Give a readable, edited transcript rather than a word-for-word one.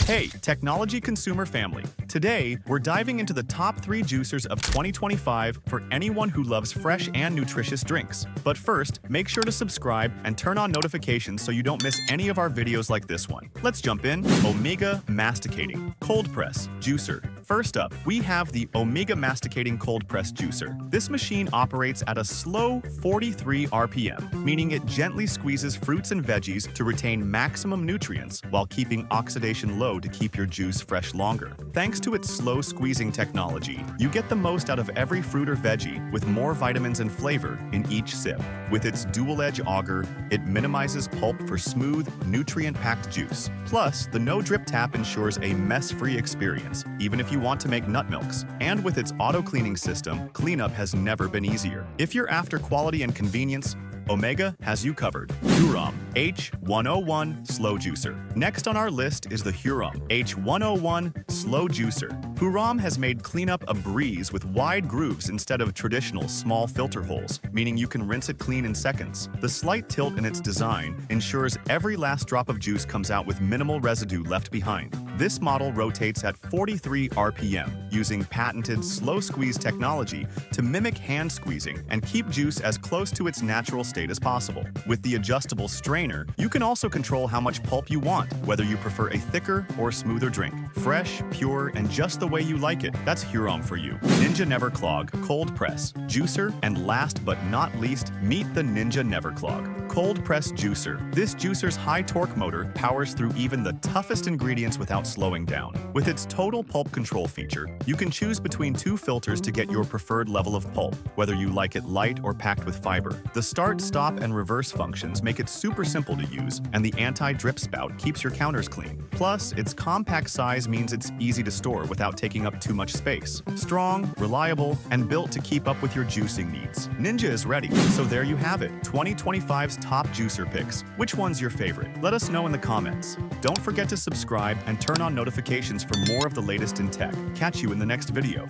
Hey, technology consumer family. Today, we're diving into the top 3 juicers of 2025 for anyone who loves fresh and nutritious drinks. But first, make sure to subscribe and turn on notifications so you don't miss any of our videos like this one. Let's jump in. Omega Masticating Cold Press Juicer. First up, we have the Omega Masticating Cold Press Juicer. This machine operates at a slow 43 RPM, meaning it gently squeezes fruits and veggies to retain maximum nutrients while keeping oxidation low to keep your juice fresh longer. Thanks to its slow squeezing technology, you get the most out of every fruit or veggie with more vitamins and flavor in each sip. With its dual-edge auger, it minimizes pulp for smooth, nutrient-packed juice. Plus, the no-drip tap ensures a mess-free experience, even if you want to make nut milks. And with its auto-cleaning system, cleanup has never been easier. If you're after quality and convenience, Omega has you covered. Hurom H101 Slow Juicer. Next on our list is the Hurom H101 Slow Juicer. Hurom has made cleanup a breeze with wide grooves instead of traditional small filter holes, meaning you can rinse it clean in seconds. The slight tilt in its design ensures every last drop of juice comes out with minimal residue left behind. This model rotates at 43 RPM, using patented slow squeeze technology to mimic hand squeezing and keep juice as close to its natural state as possible. With the adjustable strainer, you can also control how much pulp you want, whether you prefer a thicker or smoother drink. Fresh, pure, and just the way you like it. That's Hurom for you. NeverClog Cold Press Juicer, and last but not least, meet the NeverClog Cold Press Juicer. This juicer's high torque motor powers through even the toughest ingredients without slowing down. With its total pulp control feature, you can choose between 2 filters to get your preferred level of pulp, whether you like it light or packed with fiber. The start, stop, and reverse functions make it super simple to use, and the anti-drip spout keeps your counters clean. Plus, its compact size means it's easy to store without taking up too much space. Strong, reliable, and built to keep up with your juicing needs. Ninja is ready, so there you have it, 2025's top juicer picks. Which one's your favorite? Let us know in the comments. Don't forget to subscribe and turn on notifications for more of the latest in tech. Catch you in the next video.